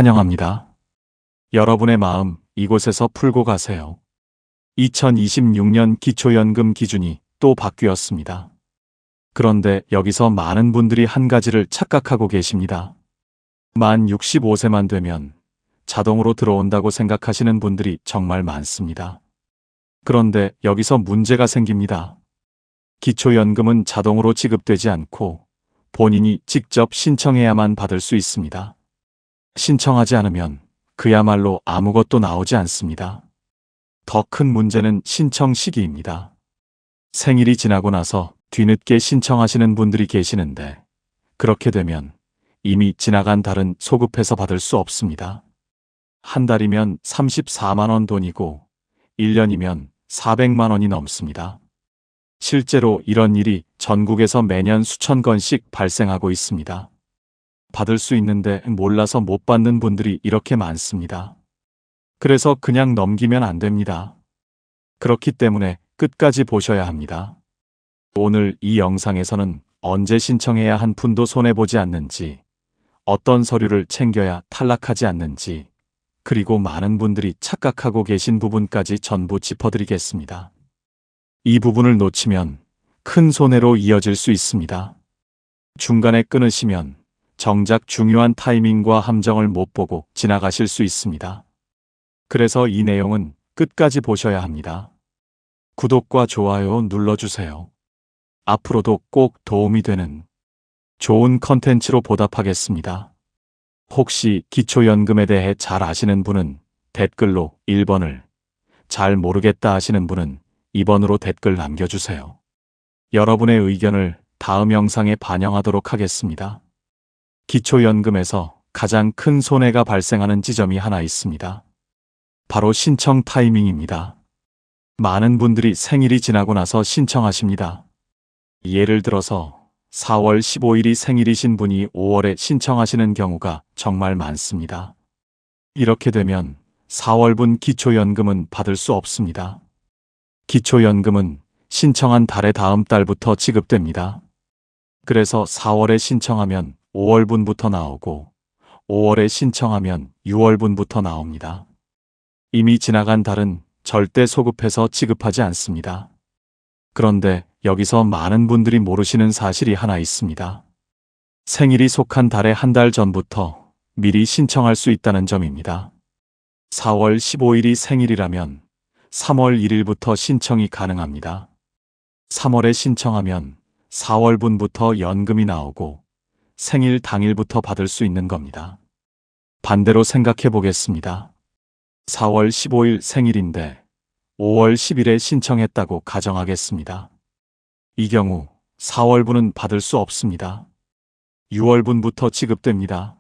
환영합니다. 여러분의 마음 이곳에서 풀고 가세요. 2026년 기초연금 기준이 또 바뀌었습니다. 그런데 여기서 많은 분들이 한 가지를 착각하고 계십니다. 만 65세만 되면 자동으로 들어온다고 생각하시는 분들이 정말 많습니다. 그런데 여기서 문제가 생깁니다. 기초연금은 자동으로 지급되지 않고 본인이 직접 신청해야만 받을 수 있습니다. 신청하지 않으면 그야말로 아무것도 나오지 않습니다. 더 큰 문제는 신청 시기입니다. 생일이 지나고 나서 뒤늦게 신청하시는 분들이 계시는데 그렇게 되면 이미 지나간 달은 소급해서 받을 수 없습니다. 한 달이면 34만 원 돈이고 1년이면 400만 원이 넘습니다. 실제로 이런 일이 전국에서 매년 수천 건씩 발생하고 있습니다. 받을 수 있는데 몰라서 못 받는 분들이 이렇게 많습니다. 그래서 그냥 넘기면 안 됩니다. 그렇기 때문에 끝까지 보셔야 합니다. 오늘 이 영상에서는 언제 신청해야 한 푼도 손해보지 않는지, 어떤 서류를 챙겨야 탈락하지 않는지, 그리고 많은 분들이 착각하고 계신 부분까지 전부 짚어드리겠습니다. 이 부분을 놓치면 큰 손해로 이어질 수 있습니다. 중간에 끊으시면 정작 중요한 타이밍과 함정을 못 보고 지나가실 수 있습니다. 그래서 이 내용은 끝까지 보셔야 합니다. 구독과 좋아요 눌러주세요. 앞으로도 꼭 도움이 되는 좋은 컨텐츠로 보답하겠습니다. 혹시 기초연금에 대해 잘 아시는 분은 댓글로 1번을, 잘 모르겠다 하시는 분은 2번으로 댓글 남겨주세요. 여러분의 의견을 다음 영상에 반영하도록 하겠습니다. 기초연금에서 가장 큰 손해가 발생하는 지점이 하나 있습니다. 바로 신청 타이밍입니다. 많은 분들이 생일이 지나고 나서 신청하십니다. 예를 들어서 4월 15일이 생일이신 분이 5월에 신청하시는 경우가 정말 많습니다. 이렇게 되면 4월분 기초연금은 받을 수 없습니다. 기초연금은 신청한 달의 다음 달부터 지급됩니다. 그래서 4월에 신청하면 5월분부터 나오고 5월에 신청하면 6월분부터 나옵니다. 이미 지나간 달은 절대 소급해서 지급하지 않습니다. 그런데 여기서 많은 분들이 모르시는 사실이 하나 있습니다. 생일이 속한 달의 한 달 전부터 미리 신청할 수 있다는 점입니다. 4월 15일이 생일이라면 3월 1일부터 신청이 가능합니다. 3월에 신청하면 4월분부터 연금이 나오고 생일 당일부터 받을 수 있는 겁니다. 반대로 생각해 보겠습니다. 4월 15일 생일인데 5월 10일에 신청했다고 가정하겠습니다. 이 경우 4월분은 받을 수 없습니다. 6월분부터 지급됩니다.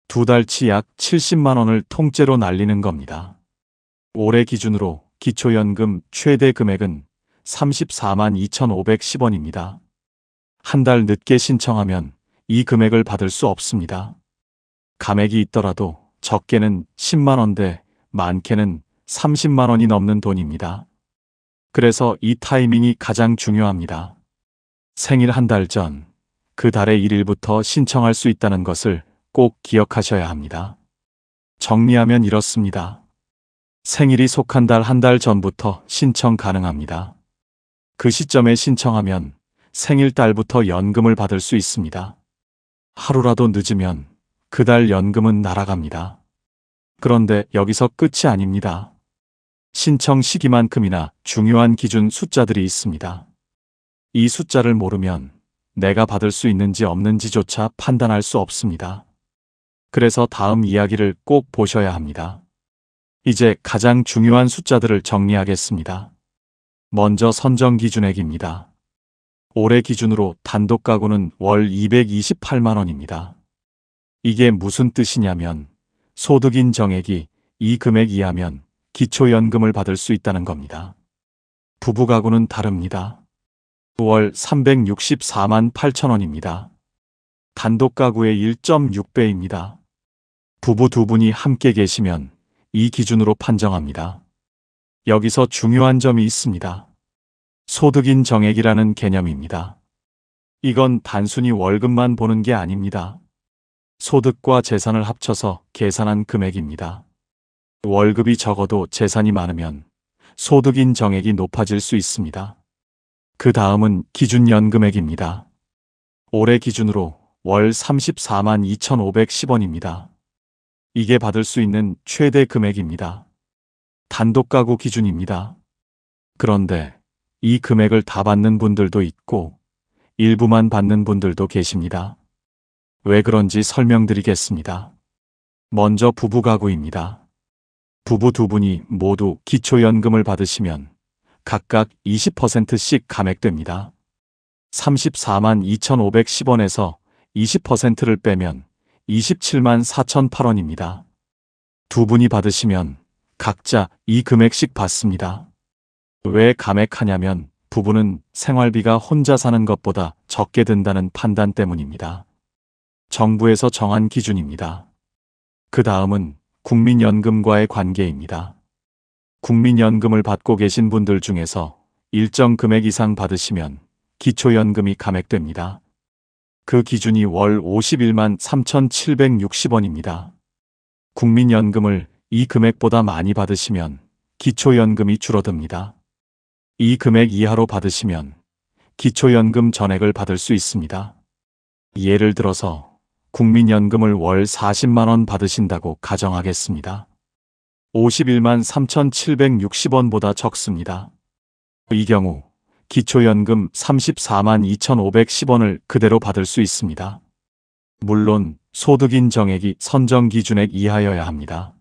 두 달치 약 70만 원을 통째로 날리는 겁니다. 올해 기준으로 기초연금 최대 금액은 34만 2,510원입니다. 한 달 늦게 신청하면 이 금액을 받을 수 없습니다. 감액이 있더라도 적게는 10만 원대, 많게는 30만 원이 넘는 돈입니다. 그래서 이 타이밍이 가장 중요합니다. 생일 한 달 전, 그 달의 1일부터 신청할 수 있다는 것을 꼭 기억하셔야 합니다. 정리하면 이렇습니다. 생일이 속한 달 한 달 전부터 신청 가능합니다. 그 시점에 신청하면 생일 달부터 연금을 받을 수 있습니다. 하루라도 늦으면 그 달 연금은 날아갑니다. 그런데 여기서 끝이 아닙니다. 신청 시기만큼이나 중요한 기준 숫자들이 있습니다. 이 숫자를 모르면 내가 받을 수 있는지 없는지조차 판단할 수 없습니다. 그래서 다음 이야기를 꼭 보셔야 합니다. 이제 가장 중요한 숫자들을 정리하겠습니다. 먼저 선정 기준액입니다. 올해 기준으로 단독 가구는 월 228만 원입니다. 이게 무슨 뜻이냐면 소득인 정액이 이 금액 이하면 기초연금을 받을 수 있다는 겁니다. 부부 가구는 다릅니다. 월 364만 8천 원입니다. 단독 가구의 1.6배입니다. 부부 두 분이 함께 계시면 이 기준으로 판정합니다. 여기서 중요한 점이 있습니다. 소득인 정액이라는 개념입니다. 이건 단순히 월급만 보는 게 아닙니다. 소득과 재산을 합쳐서 계산한 금액입니다. 월급이 적어도 재산이 많으면 소득인 정액이 높아질 수 있습니다. 그 다음은 기준연금액입니다. 올해 기준으로 월 34만 2,510원입니다. 이게 받을 수 있는 최대 금액입니다. 단독가구 기준입니다. 그런데 이 금액을 다 받는 분들도 있고 일부만 받는 분들도 계십니다. 왜 그런지 설명드리겠습니다. 먼저 부부가구입니다. 부부 두 분이 모두 기초연금을 받으시면 각각 20%씩 감액됩니다. 34만 2,510원에서 20%를 빼면 27만 4,008원입니다. 두 분이 받으시면 각자 이 금액씩 받습니다. 왜 감액하냐면 부부는 생활비가 혼자 사는 것보다 적게 든다는 판단 때문입니다. 정부에서 정한 기준입니다. 그 다음은 국민연금과의 관계입니다. 국민연금을 받고 계신 분들 중에서 일정 금액 이상 받으시면 기초연금이 감액됩니다. 그 기준이 월 51만 3,760원입니다. 국민연금을 이 금액보다 많이 받으시면 기초연금이 줄어듭니다. 이 금액 이하로 받으시면 기초연금 전액을 받을 수 있습니다. 예를 들어서 국민연금을 월 40만 원 받으신다고 가정하겠습니다. 51만 3,760원보다 적습니다. 이 경우 기초연금 34만 2,510원을 그대로 받을 수 있습니다. 물론 소득인 정액이 선정 기준액 이하여야 합니다.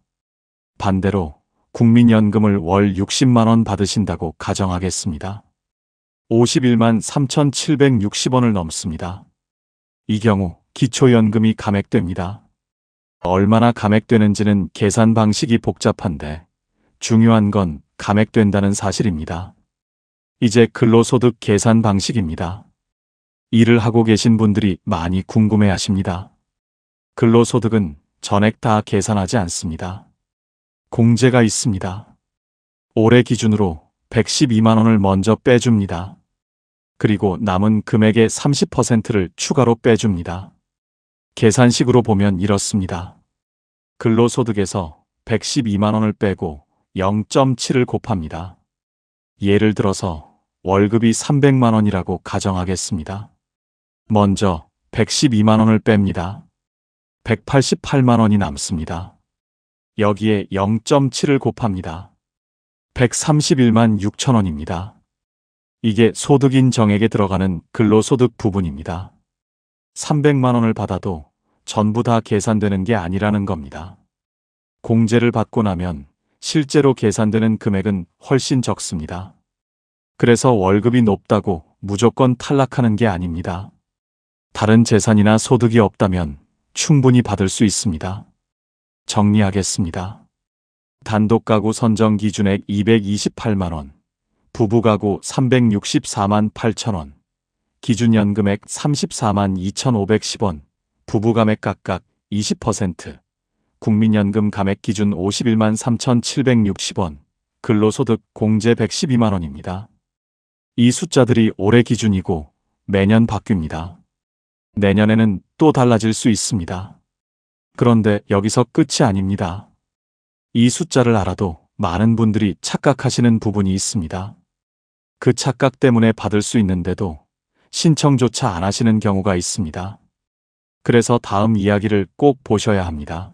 반대로 국민연금을 월 60만 원 받으신다고 가정하겠습니다. 51만 3,760원을 넘습니다. 이 경우 기초연금이 감액됩니다. 얼마나 감액되는지는 계산 방식이 복잡한데 중요한 건 감액된다는 사실입니다. 이제 근로소득 계산 방식입니다. 일을 하고 계신 분들이 많이 궁금해 하십니다. 근로소득은 전액 다 계산하지 않습니다. 공제가 있습니다. 올해 기준으로 112만 원을 먼저 빼줍니다. 그리고 남은 금액의 30%를 추가로 빼줍니다. 계산식으로 보면 이렇습니다. 근로소득에서 112만 원을 빼고 0.7을 곱합니다. 예를 들어서 월급이 300만 원이라고 가정하겠습니다. 먼저 112만 원을 뺍니다. 188만 원이 남습니다. 여기에 0.7을 곱합니다. 131만 6천 원입니다. 이게 소득인 정액에 들어가는 근로소득 부분입니다. 300만 원을 받아도 전부 다 계산되는 게 아니라는 겁니다. 공제를 받고 나면 실제로 계산되는 금액은 훨씬 적습니다. 그래서 월급이 높다고 무조건 탈락하는 게 아닙니다. 다른 재산이나 소득이 없다면 충분히 받을 수 있습니다. 정리하겠습니다. 단독가구 선정 기준액 228만 원, 부부가구 364만 8천 원, 기준연금액 34만 2,510원, 부부감액 각각 20%, 국민연금 감액 기준 51만 3,760원, 근로소득 공제 112만 원입니다. 이 숫자들이 올해 기준이고 매년 바뀝니다. 내년에는 또 달라질 수 있습니다. 그런데 여기서 끝이 아닙니다. 이 숫자를 알아도 많은 분들이 착각하시는 부분이 있습니다. 그 착각 때문에 받을 수 있는데도 신청조차 안 하시는 경우가 있습니다. 그래서 다음 이야기를 꼭 보셔야 합니다.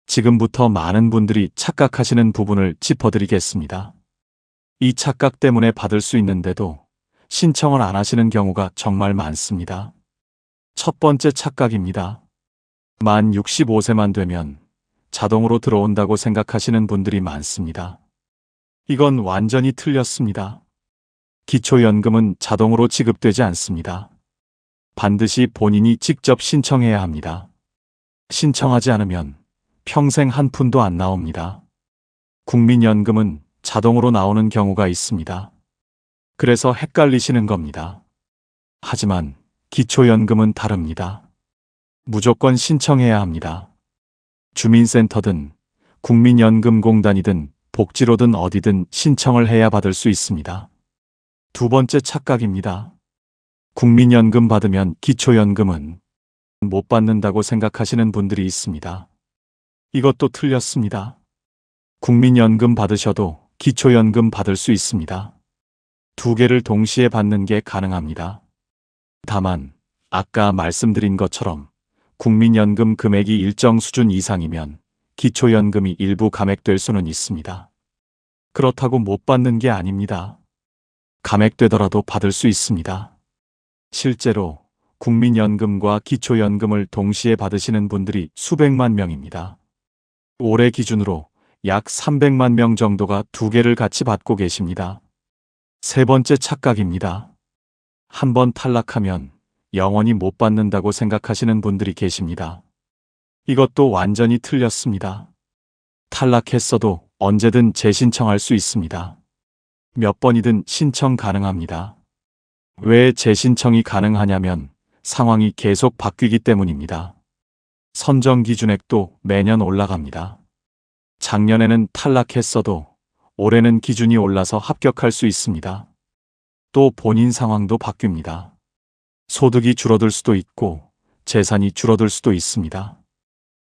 지금부터 많은 분들이 착각하시는 부분을 짚어드리겠습니다. 이 착각 때문에 받을 수 있는데도 신청을 안 하시는 경우가 정말 많습니다. 첫 번째 착각입니다. 만 65세만 되면 자동으로 들어온다고 생각하시는 분들이 많습니다. 이건 완전히 틀렸습니다. 기초연금은 자동으로 지급되지 않습니다. 반드시 본인이 직접 신청해야 합니다. 신청하지 않으면 평생 한 푼도 안 나옵니다. 국민연금은 자동으로 나오는 경우가 있습니다. 그래서 헷갈리시는 겁니다. 하지만 기초연금은 다릅니다. 무조건 신청해야 합니다. 주민센터든 국민연금공단이든 복지로든 어디든 신청을 해야 받을 수 있습니다. 두 번째 착각입니다. 국민연금 받으면 기초연금은 못 받는다고 생각하시는 분들이 있습니다. 이것도 틀렸습니다. 국민연금 받으셔도 기초연금 받을 수 있습니다. 두 개를 동시에 받는 게 가능합니다. 다만 아까 말씀드린 것처럼 국민연금 금액이 일정 수준 이상이면 기초연금이 일부 감액될 수는 있습니다. 그렇다고 못 받는 게 아닙니다. 감액되더라도 받을 수 있습니다. 실제로 국민연금과 기초연금을 동시에 받으시는 분들이 수백만 명입니다. 올해 기준으로 약 300만 명 정도가 두 개를 같이 받고 계십니다. 세 번째 착각입니다. 한번 탈락하면 영원히 못 받는다고 생각하시는 분들이 계십니다. 이것도 완전히 틀렸습니다. 탈락했어도 언제든 재신청할 수 있습니다. 몇 번이든 신청 가능합니다. 왜 재신청이 가능하냐면 상황이 계속 바뀌기 때문입니다. 선정 기준액도 매년 올라갑니다. 작년에는 탈락했어도 올해는 기준이 올라서 합격할 수 있습니다. 또 본인 상황도 바뀝니다. 소득이 줄어들 수도 있고 재산이 줄어들 수도 있습니다.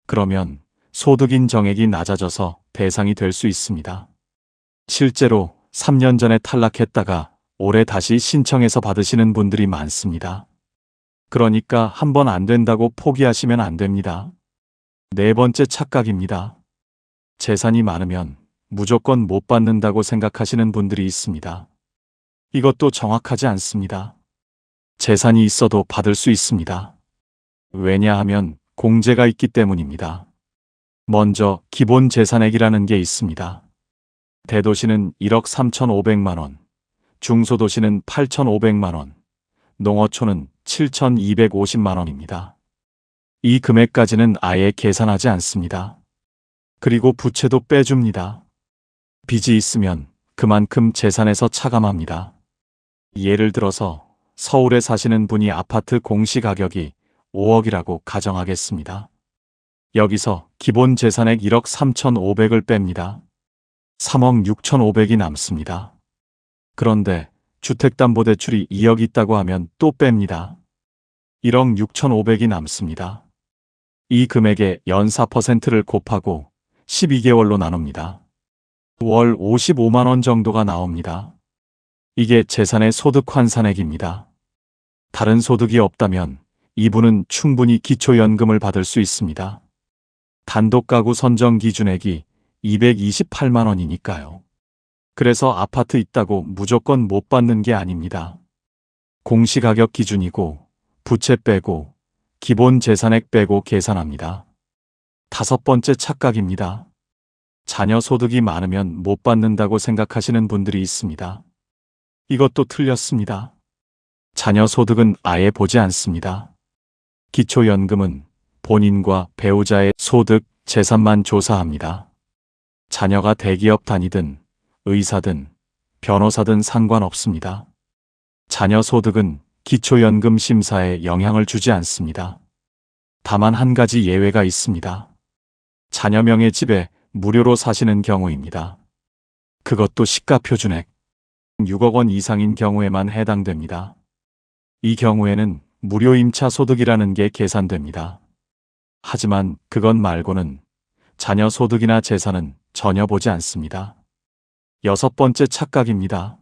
그러면 소득 인정액이 낮아져서 대상이 될 수 있습니다. 실제로 3년 전에 탈락했다가 올해 다시 신청해서 받으시는 분들이 많습니다. 그러니까 한번 안 된다고 포기하시면 안 됩니다. 네 번째 착각입니다. 재산이 많으면 무조건 못 받는다고 생각하시는 분들이 있습니다. 이것도 정확하지 않습니다. 재산이 있어도 받을 수 있습니다. 왜냐하면 공제가 있기 때문입니다. 먼저 기본 재산액이라는 게 있습니다. 대도시는 1억 3,500만 원, 중소도시는 8,500만 원, 농어촌은 7,250만 원입니다. 이 금액까지는 아예 계산하지 않습니다. 그리고 부채도 빼줍니다. 빚이 있으면 그만큼 재산에서 차감합니다. 예를 들어서 서울에 사시는 분이 아파트 공시가격이 5억이라고 가정하겠습니다. 여기서 기본 재산액 1억 3,500을 뺍니다. 3억 6,500이 남습니다. 그런데 주택담보대출이 2억 있다고 하면 또 뺍니다. 1억 6,500이 남습니다. 이 금액에 연 4%를 곱하고 12개월로 나눕니다. 월 55만 원 정도가 나옵니다. 이게 재산의 소득 환산액입니다. 다른 소득이 없다면 이분은 충분히 기초연금을 받을 수 있습니다. 단독가구 선정 기준액이 228만 원이니까요. 그래서 아파트 있다고 무조건 못 받는 게 아닙니다. 공시가격 기준이고 부채 빼고 기본 재산액 빼고 계산합니다. 다섯 번째 착각입니다. 자녀 소득이 많으면 못 받는다고 생각하시는 분들이 있습니다. 이것도 틀렸습니다. 자녀 소득은 아예 보지 않습니다. 기초연금은 본인과 배우자의 소득, 재산만 조사합니다. 자녀가 대기업 다니든 의사든 변호사든 상관없습니다. 자녀 소득은 기초연금 심사에 영향을 주지 않습니다. 다만 한 가지 예외가 있습니다. 자녀명의 집에 무료로 사시는 경우입니다. 그것도 시가표준액 6억 원 이상인 경우에만 해당됩니다. 이 경우에는 무료 임차 소득이라는 게 계산됩니다. 하지만 그것 말고는 자녀 소득이나 재산은 전혀 보지 않습니다. 여섯 번째 착각입니다.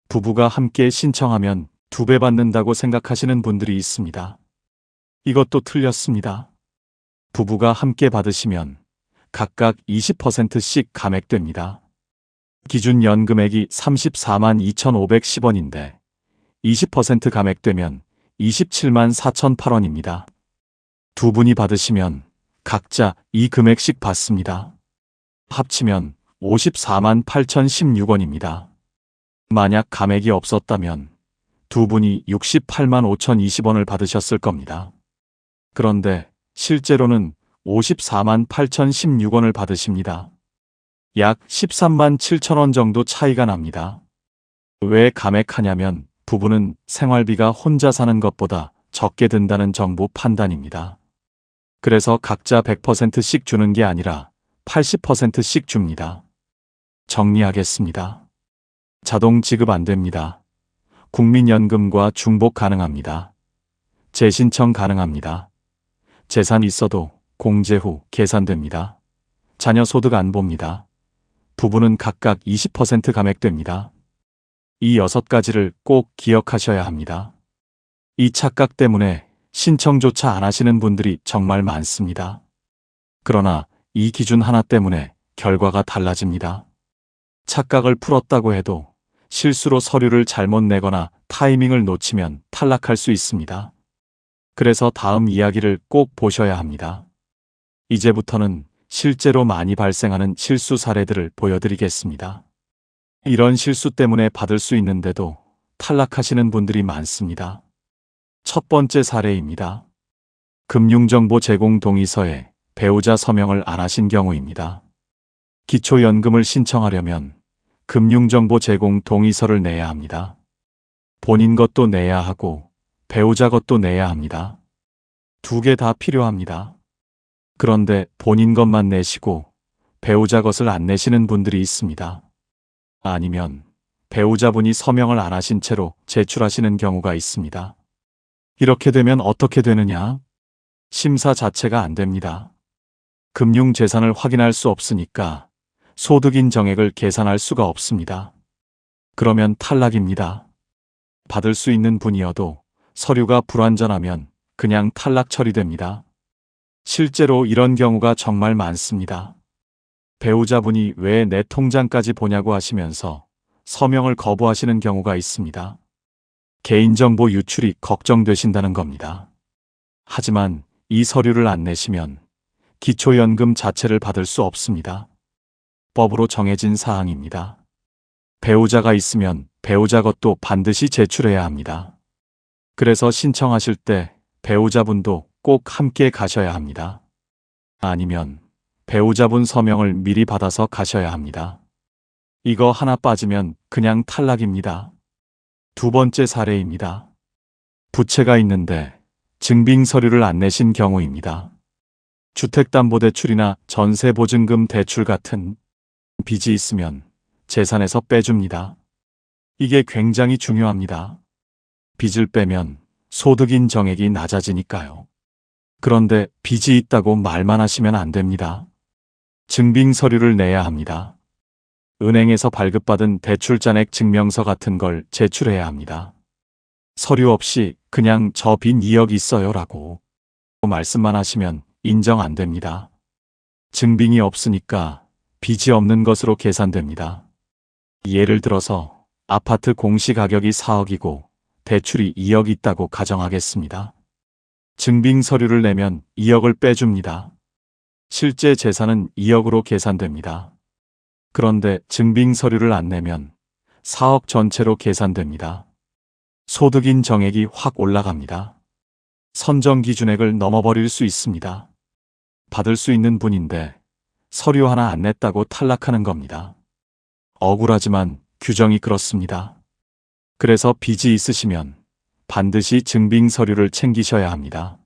부부가 함께 신청하면 2배 받는다고 생각하시는 분들이 있습니다. 이것도 틀렸습니다. 부부가 함께 받으시면 각각 20%씩 감액됩니다. 기준 연금액이 34만 2,510원인데 20% 감액되면 27만 4,008원입니다. 두 분이 받으시면 각자 이 금액씩 받습니다. 합치면 54만 8,016원입니다. 만약 감액이 없었다면 두 분이 68만 5,020원을 받으셨을 겁니다. 그런데 실제로는 54만 8,016원을 받으십니다. 약 13만 7천원 정도 차이가 납니다. 왜 감액하냐면 부부는 생활비가 혼자 사는 것보다 적게 든다는 정부 판단입니다. 그래서 각자 100%씩 주는 게 아니라 80%씩 줍니다. 정리하겠습니다. 자동 지급 안 됩니다. 국민연금과 중복 가능합니다. 재신청 가능합니다. 재산 있어도 공제 후 계산됩니다. 자녀 소득 안 봅니다. 부부는 각각 20% 감액됩니다. 이 6가지를 꼭 기억하셔야 합니다. 이 착각 때문에 신청조차 안 하시는 분들이 정말 많습니다. 그러나 이 기준 하나 때문에 결과가 달라집니다. 착각을 풀었다고 해도 실수로 서류를 잘못 내거나 타이밍을 놓치면 탈락할 수 있습니다. 그래서 다음 이야기를 꼭 보셔야 합니다. 이제부터는 실제로 많이 발생하는 실수 사례들을 보여드리겠습니다. 이런 실수 때문에 받을 수 있는데도 탈락하시는 분들이 많습니다. 첫 번째 사례입니다. 금융정보 제공 동의서에 배우자 서명을 안 하신 경우입니다. 기초연금을 신청하려면 금융정보 제공 동의서를 내야 합니다. 본인 것도 내야 하고 배우자 것도 내야 합니다. 2개 다 필요합니다. 그런데 본인 것만 내시고 배우자 것을 안 내시는 분들이 있습니다. 아니면 배우자분이 서명을 안 하신 채로 제출하시는 경우가 있습니다. 이렇게 되면 어떻게 되느냐? 심사 자체가 안 됩니다. 금융재산을 확인할 수 없으니까 소득인 정액을 계산할 수가 없습니다. 그러면 탈락입니다. 받을 수 있는 분이어도 서류가 불완전하면 그냥 탈락 처리됩니다. 실제로 이런 경우가 정말 많습니다. 배우자분이 왜 내 통장까지 보냐고 하시면서 서명을 거부하시는 경우가 있습니다. 개인정보 유출이 걱정되신다는 겁니다. 하지만 이 서류를 안 내시면 기초연금 자체를 받을 수 없습니다. 법으로 정해진 사항입니다. 배우자가 있으면 배우자 것도 반드시 제출해야 합니다. 그래서 신청하실 때 배우자분도 꼭 함께 가셔야 합니다. 아니면 배우자분 서명을 미리 받아서 가셔야 합니다. 이거 하나 빠지면 그냥 탈락입니다. 2번째 사례입니다. 부채가 있는데 증빙 서류를 안 내신 경우입니다. 주택담보대출이나 전세보증금 대출 같은 빚이 있으면 재산에서 빼줍니다. 이게 굉장히 중요합니다. 빚을 빼면 소득인 정액이 낮아지니까요. 그런데 빚이 있다고 말만 하시면 안 됩니다. 증빙 서류를 내야 합니다. 은행에서 발급받은 대출잔액 증명서 같은 걸 제출해야 합니다. 서류 없이 그냥 저 빚 2억 있어요 라고 말씀만 하시면 인정 안 됩니다. 증빙이 없으니까 빚이 없는 것으로 계산됩니다. 예를 들어서 아파트 공시가격이 4억이고 대출이 2억 있다고 가정하겠습니다. 증빙 서류를 내면 2억을 빼줍니다. 실제 재산은 2억으로 계산됩니다. 그런데 증빙 서류를 안 내면 4억 전체로 계산됩니다. 소득인 정액이 확 올라갑니다. 선정 기준액을 넘어버릴 수 있습니다. 받을 수 있는 분인데 서류 하나 안 냈다고 탈락하는 겁니다. 억울하지만 규정이 그렇습니다. 그래서 빚이 있으시면 반드시 증빙 서류를 챙기셔야 합니다.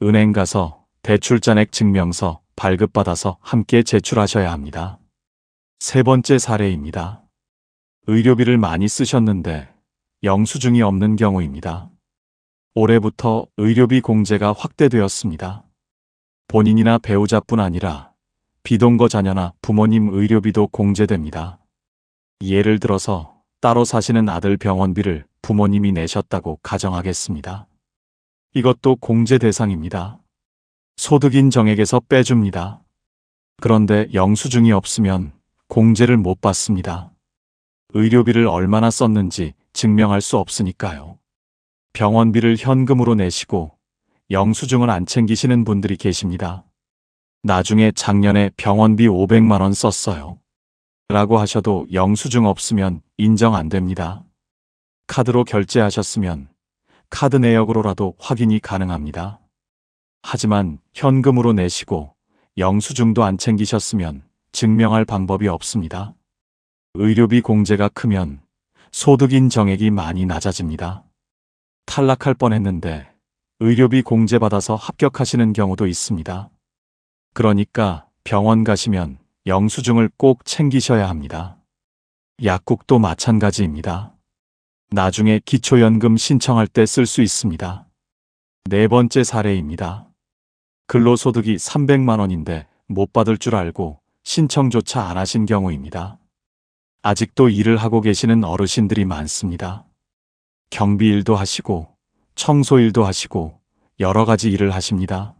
은행 가서 대출잔액 증명서 발급받아서 함께 제출하셔야 합니다. 3번째 사례입니다. 의료비를 많이 쓰셨는데 영수증이 없는 경우입니다. 올해부터 의료비 공제가 확대되었습니다. 본인이나 배우자뿐 아니라 비동거 자녀나 부모님 의료비도 공제됩니다. 예를 들어서 따로 사시는 아들 병원비를 부모님이 내셨다고 가정하겠습니다. 이것도 공제 대상입니다. 소득인 정액에서 빼줍니다. 그런데 영수증이 없으면 공제를 못 받습니다. 의료비를 얼마나 썼는지 증명할 수 없으니까요. 병원비를 현금으로 내시고 영수증을 안 챙기시는 분들이 계십니다. 나중에 작년에 병원비 500만 원 썼어요. 라고 하셔도 영수증 없으면 인정 안 됩니다. 카드로 결제하셨으면 카드 내역으로라도 확인이 가능합니다. 하지만 현금으로 내시고 영수증도 안 챙기셨으면 증명할 방법이 없습니다. 의료비 공제가 크면 소득인 정액이 많이 낮아집니다. 탈락할 뻔했는데 의료비 공제받아서 합격하시는 경우도 있습니다. 그러니까 병원 가시면 영수증을 꼭 챙기셔야 합니다. 약국도 마찬가지입니다. 나중에 기초연금 신청할 때 쓸 수 있습니다. 4번째 사례입니다. 근로소득이 300만 원인데 못 받을 줄 알고 신청조차 안 하신 경우입니다. 아직도 일을 하고 계시는 어르신들이 많습니다. 경비 일도 하시고 청소 일도 하시고 여러 가지 일을 하십니다.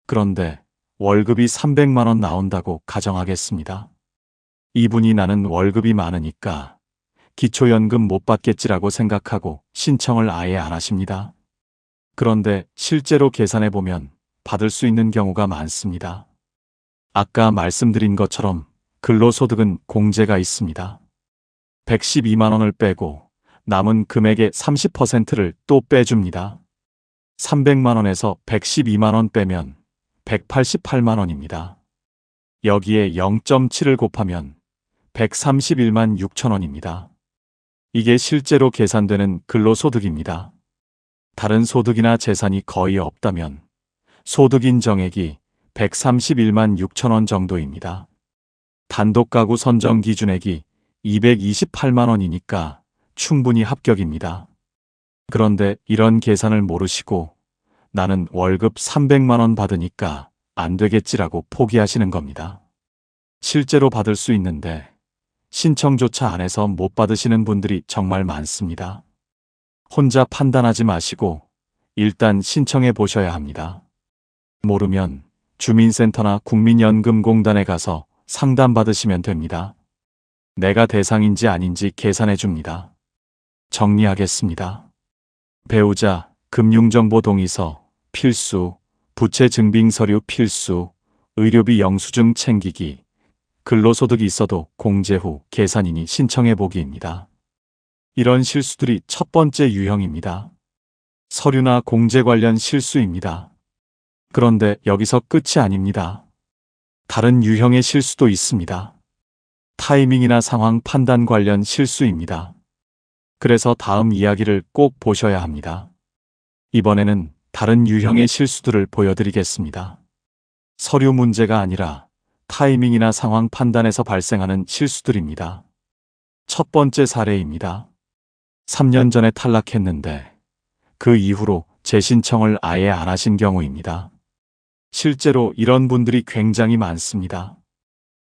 그런데 월급이 300만 원 나온다고 가정하겠습니다. 이분이 나는 월급이 많으니까 기초연금 못 받겠지라고 생각하고 신청을 아예 안 하십니다. 그런데 실제로 계산해 보면 받을 수 있는 경우가 많습니다. 아까 말씀드린 것처럼 근로소득은 공제가 있습니다. 112만 원을 빼고 남은 금액의 30%를 또 빼줍니다. 300만 원에서 112만 원 빼면 188만 원입니다. 여기에 0.7을 곱하면 131만 6천 원입니다. 이게 실제로 계산되는 근로소득입니다. 다른 소득이나 재산이 거의 없다면 소득 인정액이 131만 6천 원 정도입니다. 단독가구 선정 기준액이 228만 원이니까 충분히 합격입니다. 그런데 이런 계산을 모르시고 나는 월급 300만 원 받으니까 안 되겠지라고 포기하시는 겁니다. 실제로 받을 수 있는데 신청조차 안 해서 못 받으시는 분들이 정말 많습니다. 혼자 판단하지 마시고 일단 신청해 보셔야 합니다. 모르면 주민센터나 국민연금공단에 가서 상담받으시면 됩니다. 내가 대상인지 아닌지 계산해 줍니다. 정리하겠습니다. 배우자, 금융정보 동의서, 필수, 부채 증빙 서류 필수, 의료비 영수증 챙기기, 근로소득이 있어도 공제 후 계산인이 신청해 보기입니다. 이런 실수들이 첫 번째 유형입니다. 서류나 공제 관련 실수입니다. 그런데 여기서 끝이 아닙니다. 다른 유형의 실수도 있습니다. 타이밍이나 상황 판단 관련 실수입니다. 그래서 다음 이야기를 꼭 보셔야 합니다. 이번에는 다른 유형의 실수들을 보여드리겠습니다. 서류 문제가 아니라 타이밍이나 상황 판단에서 발생하는 실수들입니다. 첫 번째 사례입니다. 3년 전에 탈락했는데 그 이후로 재신청을 아예 안 하신 경우입니다. 실제로 이런 분들이 굉장히 많습니다.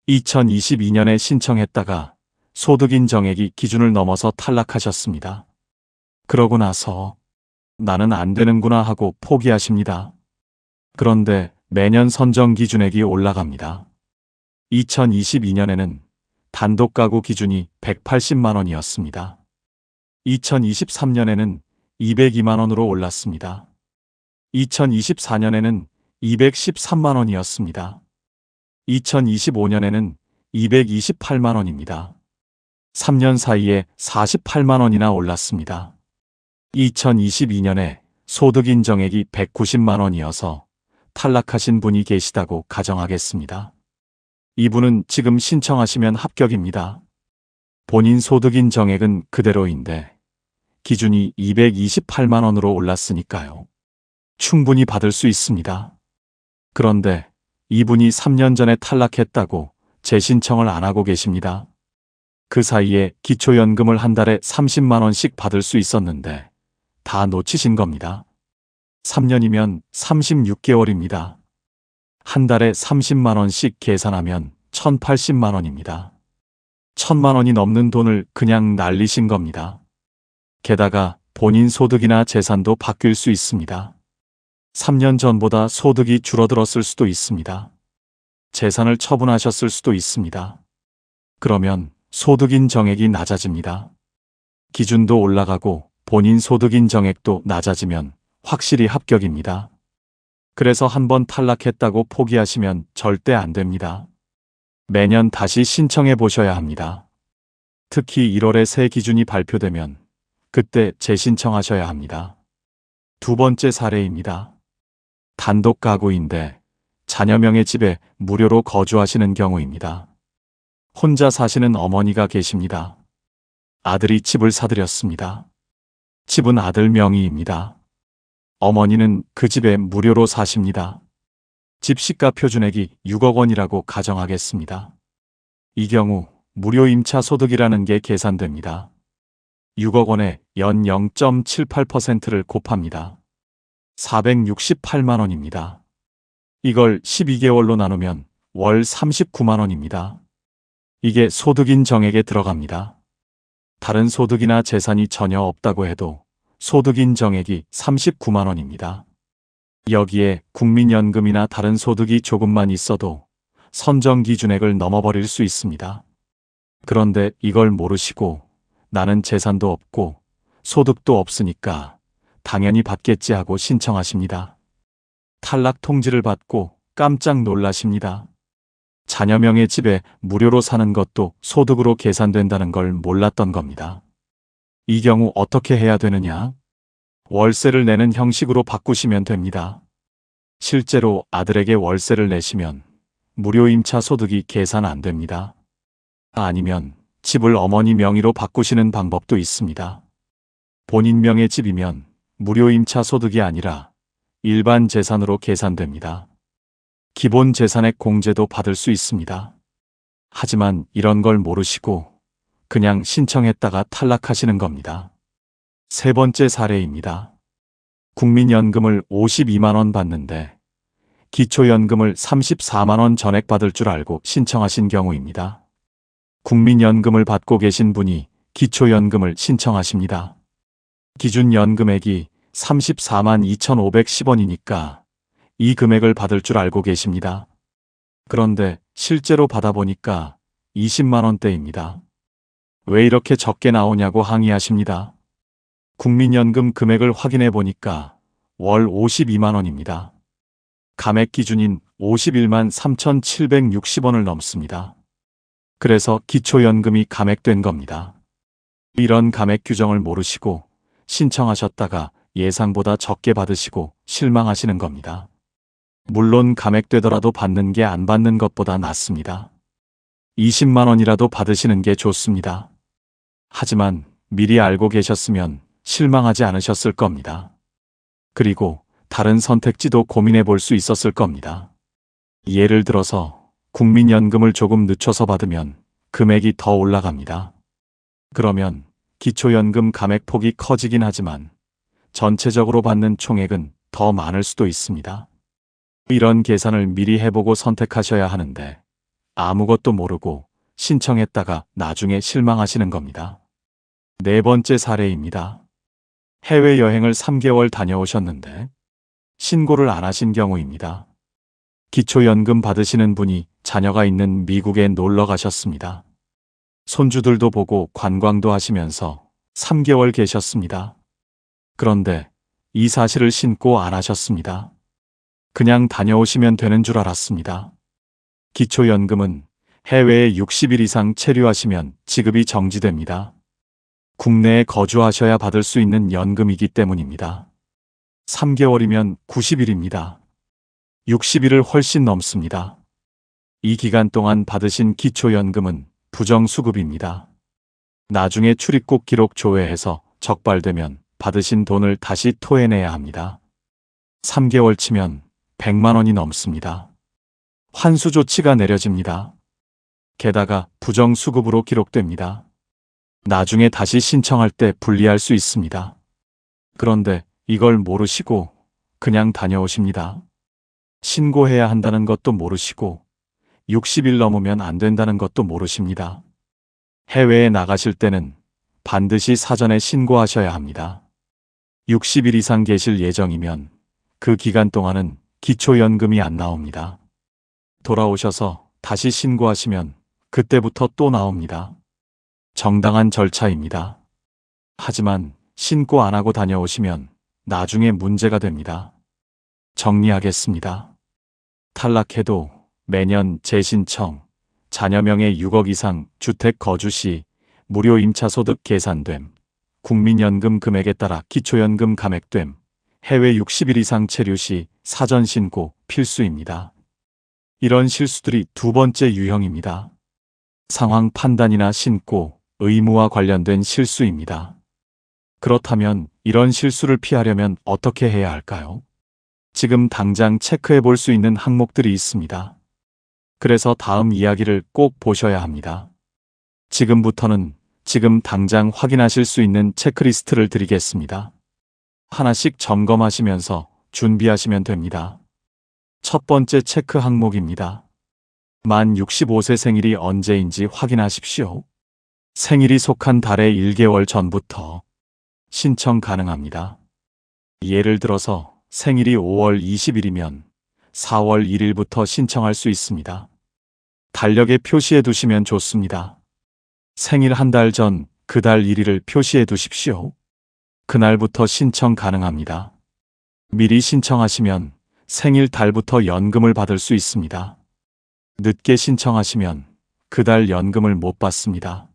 2022년에 신청했다가 소득 인정액이 기준을 넘어서 탈락하셨습니다. 그러고 나서 나는 안 되는구나 하고 포기하십니다. 그런데 매년 선정 기준액이 올라갑니다. 2022년에는 단독 가구 기준이 180만 원이었습니다. 2023년에는 202만 원으로 올랐습니다. 2024년에는 213만 원이었습니다. 2025년에는 228만 원입니다. 3년 사이에 48만 원이나 올랐습니다. 2022년에 소득 인정액이 190만 원이어서 탈락하신 분이 계시다고 가정하겠습니다. 이분은 지금 신청하시면 합격입니다. 본인 소득 인정액은 그대로인데 기준이 228만 원으로 올랐으니까요. 충분히 받을 수 있습니다. 그런데 이분이 3년 전에 탈락했다고 재신청을 안 하고 계십니다. 그 사이에 기초연금을 한 달에 30만 원씩 받을 수 있었는데 다 놓치신 겁니다. 3년이면 36개월입니다. 한 달에 30만 원씩 계산하면 1,080만 원입니다. 1,000만 원이 넘는 돈을 그냥 날리신 겁니다. 게다가 본인 소득이나 재산도 바뀔 수 있습니다. 3년 전보다 소득이 줄어들었을 수도 있습니다. 재산을 처분하셨을 수도 있습니다. 그러면 소득 인정액이 낮아집니다. 기준도 올라가고 본인 소득 인정액도 낮아지면 확실히 합격입니다. 그래서 한번 탈락했다고 포기하시면 절대 안 됩니다. 매년 다시 신청해 보셔야 합니다. 특히 1월에 새 기준이 발표되면 그때 재신청하셔야 합니다. 두 번째 사례입니다. 단독 가구인데 자녀명의 집에 무료로 거주하시는 경우입니다. 혼자 사시는 어머니가 계십니다. 아들이 집을 사들였습니다. 집은 아들 명의입니다. 어머니는 그 집에 무료로 사십니다. 집 시가 표준액이 6억 원이라고 가정하겠습니다. 이 경우 무료 임차 소득이라는 게 계산됩니다. 6억 원에 연 0.78%를 곱합니다. 468만 원입니다. 이걸 12개월로 나누면 월 39만 원입니다. 이게 소득인 정액에 들어갑니다. 다른 소득이나 재산이 전혀 없다고 해도 소득인 정액이 39만 원입니다. 여기에 국민연금이나 다른 소득이 조금만 있어도 선정 기준액을 넘어버릴 수 있습니다. 그런데 이걸 모르시고 나는 재산도 없고 소득도 없으니까 당연히 받겠지 하고 신청하십니다. 탈락 통지를 받고 깜짝 놀라십니다. 자녀 명의 집에 무료로 사는 것도 소득으로 계산된다는 걸 몰랐던 겁니다. 이 경우 어떻게 해야 되느냐? 월세를 내는 형식으로 바꾸시면 됩니다. 실제로 아들에게 월세를 내시면 무료 임차 소득이 계산 안 됩니다. 아니면 집을 어머니 명의로 바꾸시는 방법도 있습니다. 본인 명의 집이면 무료 임차 소득이 아니라 일반 재산으로 계산됩니다. 기본 재산액 공제도 받을 수 있습니다. 하지만 이런 걸 모르시고 그냥 신청했다가 탈락하시는 겁니다. 세 번째 사례입니다. 국민연금을 52만 원 받는데 기초연금을 34만 원 전액 받을 줄 알고 신청하신 경우입니다. 국민연금을 받고 계신 분이 기초연금을 신청하십니다. 기준연금액이 34만 2,510원이니까 이 금액을 받을 줄 알고 계십니다. 그런데 실제로 받아보니까 20만 원대입니다. 왜 이렇게 적게 나오냐고 항의하십니다. 국민연금 금액을 확인해 보니까 월 52만 원입니다. 감액 기준인 51만 3,760원을 넘습니다. 그래서 기초연금이 감액된 겁니다. 이런 감액 규정을 모르시고 신청하셨다가 예상보다 적게 받으시고 실망하시는 겁니다. 물론 감액되더라도 받는 게 안 받는 것보다 낫습니다. 20만 원이라도 받으시는 게 좋습니다. 하지만 미리 알고 계셨으면 실망하지 않으셨을 겁니다. 그리고 다른 선택지도 고민해 볼 수 있었을 겁니다. 예를 들어서 국민연금을 조금 늦춰서 받으면 금액이 더 올라갑니다. 그러면 기초연금 감액폭이 커지긴 하지만 전체적으로 받는 총액은 더 많을 수도 있습니다. 이런 계산을 미리 해보고 선택하셔야 하는데 아무것도 모르고 신청했다가 나중에 실망하시는 겁니다. 네 번째 사례입니다. 해외여행을 3개월 다녀오셨는데 신고를 안 하신 경우입니다. 기초연금 받으시는 분이 자녀가 있는 미국에 놀러 가셨습니다. 손주들도 보고 관광도 하시면서 3개월 계셨습니다. 그런데 이 사실을 신고 안 하셨습니다. 그냥 다녀오시면 되는 줄 알았습니다. 기초연금은 해외에 60일 이상 체류하시면 지급이 정지됩니다. 국내에 거주하셔야 받을 수 있는 연금이기 때문입니다. 3개월이면 90일입니다. 60일을 훨씬 넘습니다. 이 기간 동안 받으신 기초연금은 부정수급입니다. 나중에 출입국 기록 조회해서 적발되면 받으신 돈을 다시 토해내야 합니다. 3개월 치면 100만 원이 넘습니다. 환수 조치가 내려집니다. 게다가 부정수급으로 기록됩니다. 나중에 다시 신청할 때 불리할 수 있습니다. 그런데 이걸 모르시고 그냥 다녀오십니다. 신고해야 한다는 것도 모르시고 60일 넘으면 안 된다는 것도 모르십니다. 해외에 나가실 때는 반드시 사전에 신고하셔야 합니다. 60일 이상 계실 예정이면 그 기간 동안은 기초연금이 안 나옵니다. 돌아오셔서 다시 신고하시면 그때부터 또 나옵니다. 정당한 절차입니다. 하지만 신고 안 하고 다녀오시면 나중에 문제가 됩니다. 정리하겠습니다. 탈락해도 매년 재신청, 자녀명의 6억 이상 주택 거주 시 무료 임차소득 계산됨, 국민연금 금액에 따라 기초연금 감액됨, 해외 60일 이상 체류 시 사전 신고 필수입니다. 이런 실수들이 두 번째 유형입니다. 상황 판단이나 신고, 의무와 관련된 실수입니다. 그렇다면 이런 실수를 피하려면 어떻게 해야 할까요? 지금 당장 체크해 볼 수 있는 항목들이 있습니다. 그래서 다음 이야기를 꼭 보셔야 합니다. 지금부터는 지금 당장 확인하실 수 있는 체크리스트를 드리겠습니다. 하나씩 점검하시면서 준비하시면 됩니다. 첫 번째 체크 항목입니다. 만 65세 생일이 언제인지 확인하십시오. 생일이 속한 달의 1개월 전부터 신청 가능합니다. 예를 들어서 생일이 5월 20일이면 4월 1일부터 신청할 수 있습니다. 달력에 표시해 두시면 좋습니다. 생일 한 달 전 그 달 1일을 표시해 두십시오. 그날부터 신청 가능합니다. 미리 신청하시면 생일 달부터 연금을 받을 수 있습니다. 늦게 신청하시면 그달 연금을 못 받습니다.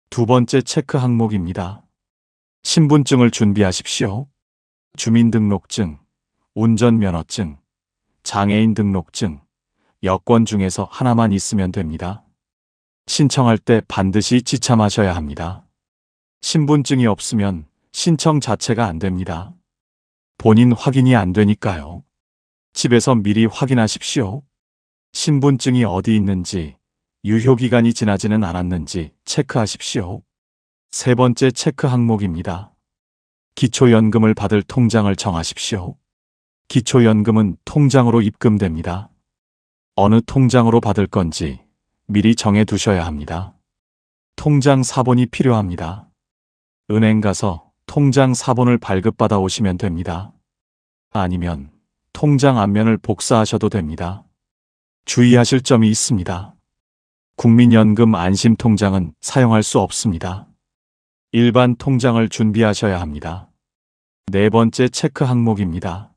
두 번째 체크 항목입니다. 신분증을 준비하십시오. 주민등록증, 운전면허증, 장애인 등록증, 여권 중에서 하나만 있으면 됩니다. 신청할 때 반드시 지참하셔야 합니다. 신분증이 없으면 신청 자체가 안 됩니다. 본인 확인이 안 되니까요. 집에서 미리 확인하십시오. 신분증이 어디 있는지, 유효기간이 지나지는 않았는지 체크하십시오. 세 번째 체크 항목입니다. 기초연금을 받을 통장을 정하십시오. 기초연금은 통장으로 입금됩니다. 어느 통장으로 받을 건지 미리 정해 두셔야 합니다. 통장 사본이 필요합니다. 은행 가서 통장 사본을 발급받아 오시면 됩니다. 아니면 통장 앞면을 복사하셔도 됩니다. 주의하실 점이 있습니다. 국민연금 안심통장은 사용할 수 없습니다. 일반 통장을 준비하셔야 합니다. 네 번째 체크 항목입니다.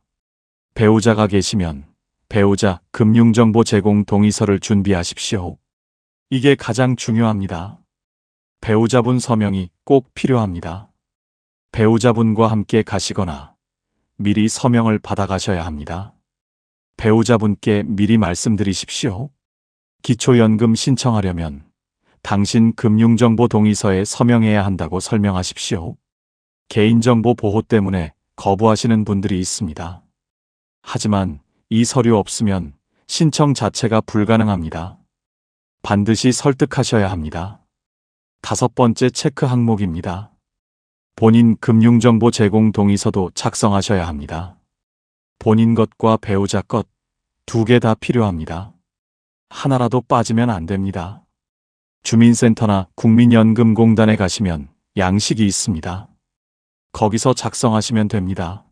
배우자가 계시면 배우자 금융정보 제공 동의서를 준비하십시오. 이게 가장 중요합니다. 배우자분 서명이 꼭 필요합니다. 배우자분과 함께 가시거나 미리 서명을 받아가셔야 합니다. 배우자분께 미리 말씀드리십시오. 기초연금 신청하려면 당신 금융정보 동의서에 서명해야 한다고 설명하십시오. 개인정보 보호 때문에 거부하시는 분들이 있습니다. 하지만 이 서류 없으면 신청 자체가 불가능합니다. 반드시 설득하셔야 합니다. 다섯 번째 체크 항목입니다. 본인 금융정보 제공 동의서도 작성하셔야 합니다. 본인 것과 배우자 것 두 개 다 필요합니다. 하나라도 빠지면 안 됩니다. 주민센터나 국민연금공단에 가시면 양식이 있습니다. 거기서 작성하시면 됩니다.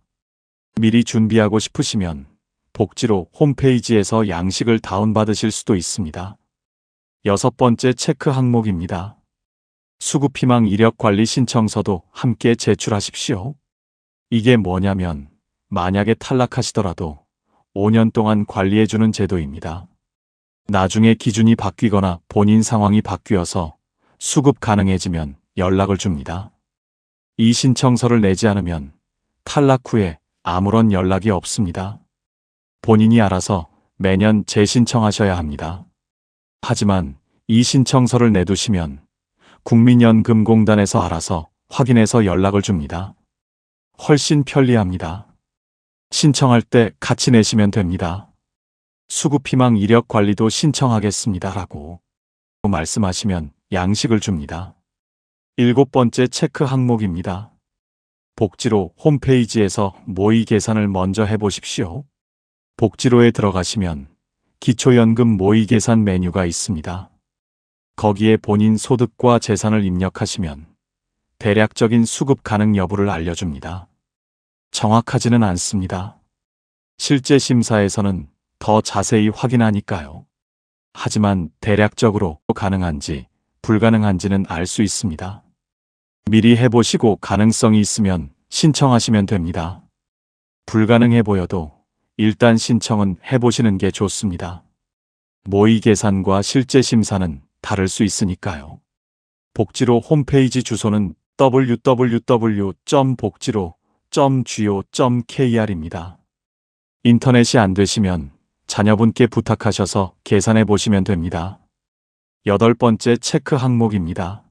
미리 준비하고 싶으시면 복지로 홈페이지에서 양식을 다운받으실 수도 있습니다. 여섯 번째 체크 항목입니다. 수급희망 이력관리 신청서도 함께 제출하십시오. 이게 뭐냐면 만약에 탈락하시더라도 5년 동안 관리해주는 제도입니다. 나중에 기준이 바뀌거나 본인 상황이 바뀌어서 수급 가능해지면 연락을 줍니다. 이 신청서를 내지 않으면 탈락 후에 아무런 연락이 없습니다. 본인이 알아서 매년 재신청하셔야 합니다. 하지만 이 신청서를 내두시면 국민연금공단에서 알아서 확인해서 연락을 줍니다. 훨씬 편리합니다. 신청할 때 같이 내시면 됩니다. 수급희망 이력관리도 신청하겠습니다 라고 말씀하시면 양식을 줍니다. 일곱 번째 체크 항목입니다. 복지로 홈페이지에서 모의 계산을 먼저 해보십시오. 복지로에 들어가시면 기초연금 모의 계산 메뉴가 있습니다. 거기에 본인 소득과 재산을 입력하시면 대략적인 수급 가능 여부를 알려줍니다. 정확하지는 않습니다. 실제 심사에서는 더 자세히 확인하니까요. 하지만 대략적으로 가능한지 불가능한지는 알 수 있습니다. 미리 해보시고 가능성이 있으면 신청하시면 됩니다. 불가능해 보여도 일단 신청은 해보시는 게 좋습니다. 모의 계산과 실제 심사는 다를 수 있으니까요. 복지로 홈페이지 주소는 www.복지로.go.kr입니다. 인터넷이 안 되시면 자녀분께 부탁하셔서 계산해 보시면 됩니다. 여덟 번째 체크 항목입니다.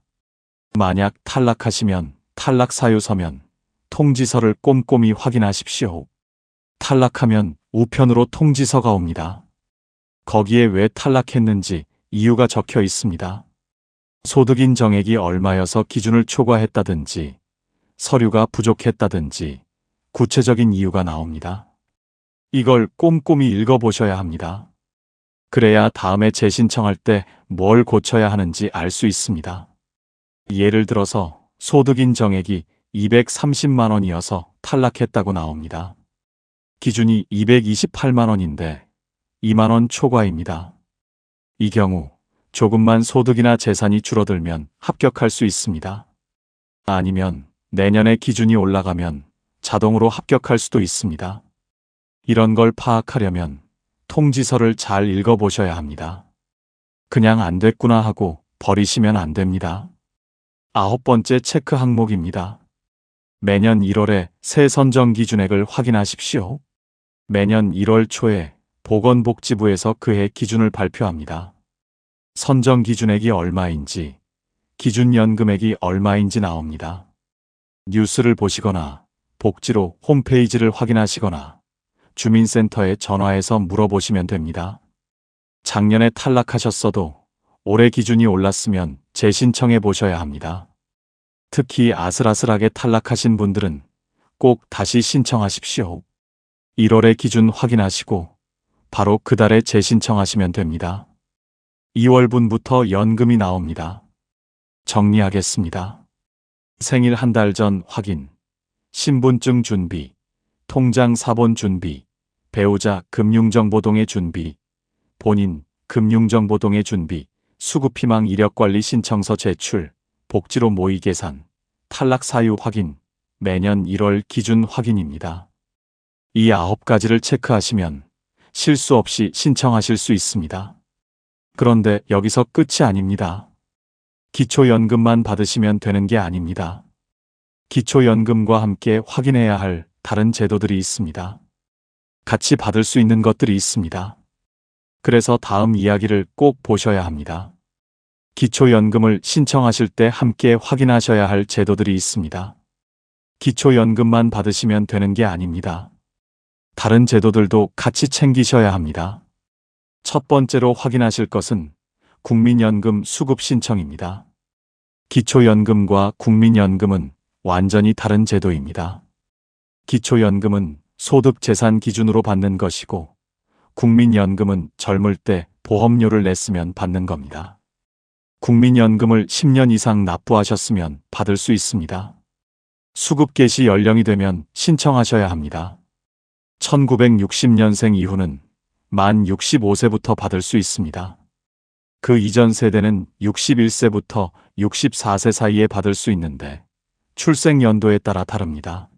만약 탈락하시면 탈락 사유 서면 통지서를 꼼꼼히 확인하십시오. 탈락하면 우편으로 통지서가 옵니다. 거기에 왜 탈락했는지 이유가 적혀 있습니다. 소득인 정액이 얼마여서 기준을 초과했다든지 서류가 부족했다든지 구체적인 이유가 나옵니다. 이걸 꼼꼼히 읽어보셔야 합니다. 그래야 다음에 재신청할 때 뭘 고쳐야 하는지 알 수 있습니다. 예를 들어서 소득인 정액이 230만 원이어서 탈락했다고 나옵니다. 기준이 228만 원인데 2만 원 초과입니다. 이 경우 조금만 소득이나 재산이 줄어들면 합격할 수 있습니다. 아니면 내년에 기준이 올라가면 자동으로 합격할 수도 있습니다. 이런 걸 파악하려면 통지서를 잘 읽어보셔야 합니다. 그냥 안 됐구나 하고 버리시면 안 됩니다. 9번째 체크 항목입니다. 매년 1월에 새 선정 기준액을 확인하십시오. 매년 1월 초에 보건복지부에서 그해 기준을 발표합니다. 선정 기준액이 얼마인지, 기준연금액이 얼마인지 나옵니다. 뉴스를 보시거나 복지로 홈페이지를 확인하시거나 주민센터에 전화해서 물어보시면 됩니다. 작년에 탈락하셨어도 올해 기준이 올랐으면 재신청해 보셔야 합니다. 특히 아슬아슬하게 탈락하신 분들은 꼭 다시 신청하십시오. 1월에 기준 확인하시고 바로 그 달에 재신청하시면 됩니다. 2월분부터 연금이 나옵니다. 정리하겠습니다. 생일 한 달 전 확인, 신분증 준비, 통장 사본 준비, 배우자 금융정보동의 준비, 본인 금융정보동의 준비, 수급희망 이력관리 신청서 제출, 복지로 모의 계산, 탈락 사유 확인, 매년 1월 기준 확인입니다. 이 9가지를 체크하시면 실수 없이 신청하실 수 있습니다. 그런데 여기서 끝이 아닙니다. 기초연금만 받으시면 되는 게 아닙니다. 기초연금과 함께 확인해야 할 다른 제도들이 있습니다. 같이 받을 수 있는 것들이 있습니다. 그래서 다음 이야기를 꼭 보셔야 합니다. 기초연금을 신청하실 때 함께 확인하셔야 할 제도들이 있습니다. 기초연금만 받으시면 되는 게 아닙니다. 다른 제도들도 같이 챙기셔야 합니다. 첫 번째로 확인하실 것은 국민연금 수급 신청입니다. 기초연금과 국민연금은 완전히 다른 제도입니다. 기초연금은 소득 재산 기준으로 받는 것이고 국민연금은 젊을 때 보험료를 냈으면 받는 겁니다. 국민연금을 10년 이상 납부하셨으면 받을 수 있습니다. 수급 개시 연령이 되면 신청하셔야 합니다. 1960년생 이후는 만 65세부터 받을 수 있습니다. 그 이전 세대는 61세부터 64세 사이에 받을 수 있는데 출생 연도에 따라 다릅니다.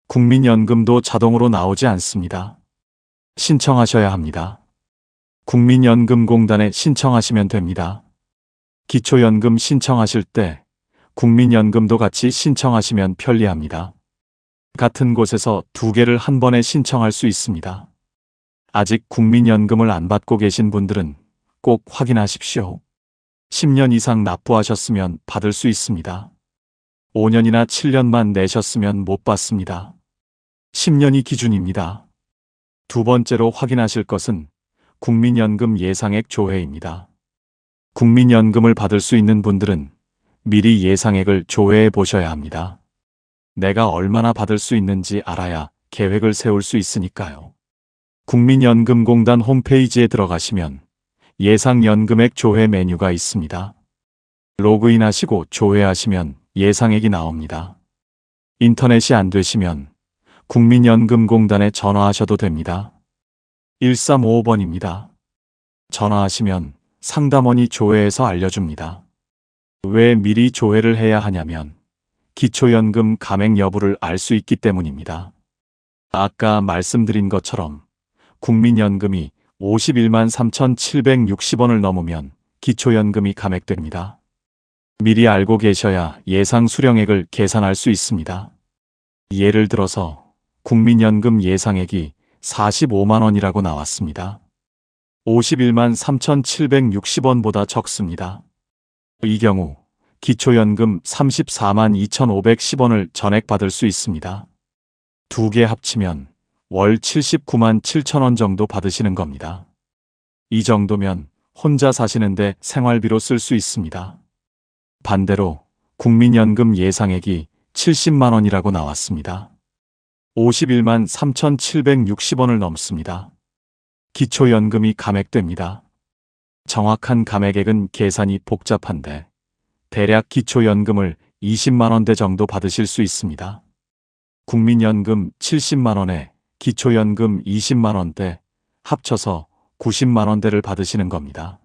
국민연금도 자동으로 나오지 않습니다. 신청하셔야 합니다. 국민연금공단에 신청하시면 됩니다. 기초연금 신청하실 때 국민연금도 같이 신청하시면 편리합니다. 같은 곳에서 2개를 한 번에 신청할 수 있습니다. 아직 국민연금을 안 받고 계신 분들은 꼭 확인하십시오. 10년 이상 납부하셨으면 받을 수 있습니다. 5년이나 7년만 내셨으면 못 받습니다. 10년이 기준입니다. 두 번째로 확인하실 것은 국민연금 예상액 조회입니다. 국민연금을 받을 수 있는 분들은 미리 예상액을 조회해 보셔야 합니다. 내가 얼마나 받을 수 있는지 알아야 계획을 세울 수 있으니까요. 국민연금공단 홈페이지에 들어가시면 예상연금액 조회 메뉴가 있습니다. 로그인하시고 조회하시면 예상액이 나옵니다. 인터넷이 안 되시면 국민연금공단에 전화하셔도 됩니다. 1355번입니다. 전화하시면 상담원이 조회해서 알려줍니다. 왜 미리 조회를 해야 하냐면 기초연금 감액 여부를 알 수 있기 때문입니다. 아까 말씀드린 것처럼 국민연금이 51만 3,760원을 넘으면 기초연금이 감액됩니다. 미리 알고 계셔야 예상 수령액을 계산할 수 있습니다. 예를 들어서 국민연금 예상액이 45만 원이라고 나왔습니다. 51만 3,760원보다 적습니다. 이 경우 기초연금 34만 2,510원을 전액받을 수 있습니다. 2개 합치면 월 79만 7천원 정도 받으시는 겁니다. 이 정도면 혼자 사시는데 생활비로 쓸 수 있습니다. 반대로 국민연금 예상액이 70만 원이라고 나왔습니다. 51만 3,760원을 넘습니다. 기초연금이 감액됩니다. 정확한 감액액은 계산이 복잡한데 대략 기초연금을 20만원대 정도 받으실 수 있습니다. 국민연금 70만원에 기초연금 20만원대 합쳐서 90만원대를 받으시는 겁니다.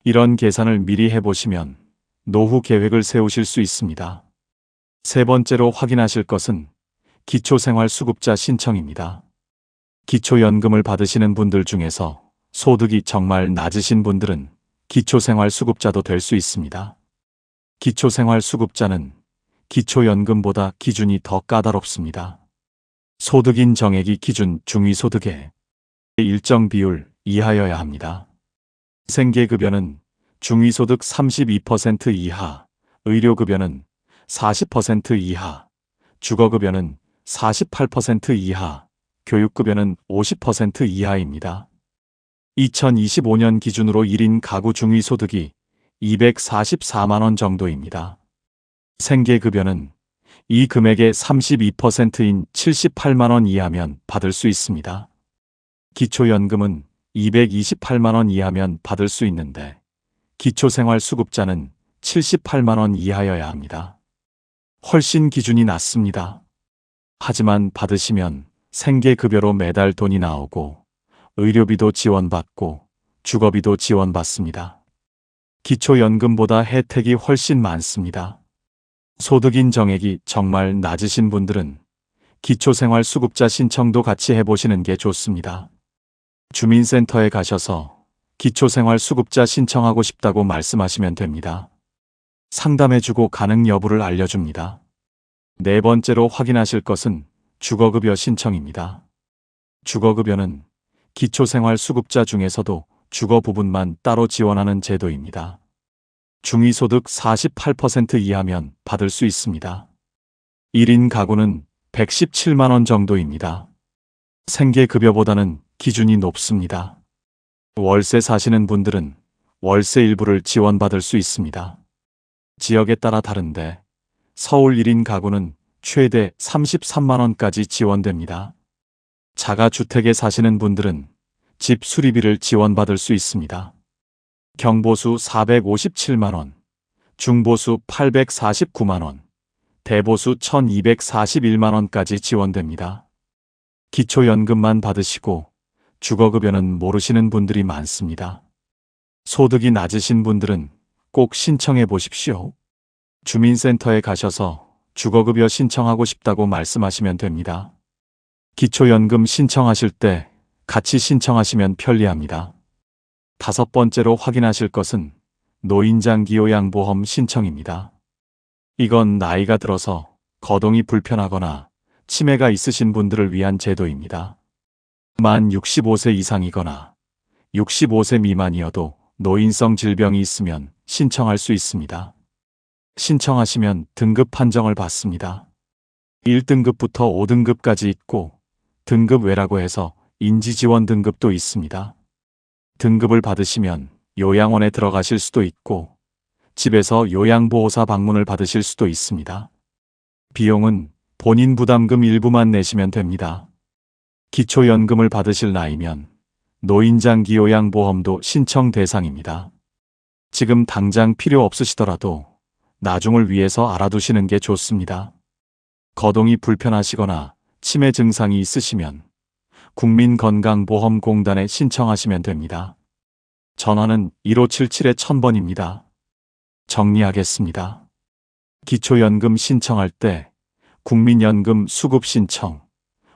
이런 계산을 미리 해보시면 노후 계획을 세우실 수 있습니다. 세 번째로 확인하실 것은 기초생활수급자 신청입니다. 기초연금을 받으시는 분들 중에서 소득이 정말 낮으신 분들은 기초생활수급자도 될 수 있습니다. 기초생활수급자는 기초연금보다 기준이 더 까다롭습니다. 소득인 정액이 기준 중위소득의 일정 비율 이하여야 합니다. 생계급여는 중위소득 32% 이하, 의료급여는 40% 이하, 주거급여는 48% 이하, 교육급여는 50% 이하입니다. 2025년 기준으로 1인 가구 중위소득이 244만원 정도입니다. 생계급여는 이 금액의 32%인 78만원 이하면 받을 수 있습니다. 기초연금은 228만원 이하면 받을 수 있는데 기초생활수급자는 78만원 이하여야 합니다. 훨씬 기준이 낮습니다. 하지만 받으시면 생계급여로 매달 돈이 나오고 의료비도 지원받고 주거비도 지원받습니다. 기초연금보다 혜택이 훨씬 많습니다. 소득인 정액이 정말 낮으신 분들은 기초생활수급자 신청도 같이 해보시는 게 좋습니다. 주민센터에 가셔서 기초생활수급자 신청하고 싶다고 말씀하시면 됩니다. 상담해주고 가능 여부를 알려줍니다. 네 번째로 확인하실 것은 주거급여 신청입니다. 주거급여는 기초생활수급자 중에서도 주거 부분만 따로 지원하는 제도입니다. 중위소득 48% 이하면 받을 수 있습니다. 1인 가구는 117만원 정도입니다. 생계급여보다는 기준이 높습니다. 월세 사시는 분들은 월세 일부를 지원받을 수 있습니다. 지역에 따라 다른데 서울 1인 가구는 최대 33만원까지 지원됩니다. 자가주택에 사시는 분들은 집 수리비를 지원받을 수 있습니다. 경보수 457만원, 중보수 849만원, 대보수 1241만원까지 지원됩니다. 기초연금만 받으시고 주거급여는 모르시는 분들이 많습니다. 소득이 낮으신 분들은 꼭 신청해 보십시오. 주민센터에 가셔서 주거급여 신청하고 싶다고 말씀하시면 됩니다. 기초연금 신청하실 때 같이 신청하시면 편리합니다. 다섯 번째로 확인하실 것은 노인장기요양보험 신청입니다. 이건 나이가 들어서 거동이 불편하거나 치매가 있으신 분들을 위한 제도입니다. 만 65세 이상이거나 65세 미만이어도 노인성 질병이 있으면 신청할 수 있습니다. 신청하시면 등급 판정을 받습니다. 1등급부터 5등급까지 있고 등급 외라고 해서 인지지원 등급도 있습니다. 등급을 받으시면 요양원에 들어가실 수도 있고 집에서 요양보호사 방문을 받으실 수도 있습니다. 비용은 본인 부담금 일부만 내시면 됩니다. 기초연금을 받으실 나이면 노인장기요양보험도 신청 대상입니다. 지금 당장 필요 없으시더라도 나중을 위해서 알아두시는 게 좋습니다. 거동이 불편하시거나 치매 증상이 있으시면 국민건강보험공단에 신청하시면 됩니다. 전화는 1577-1000번입니다. 정리하겠습니다. 기초연금 신청할 때 국민연금 수급 신청,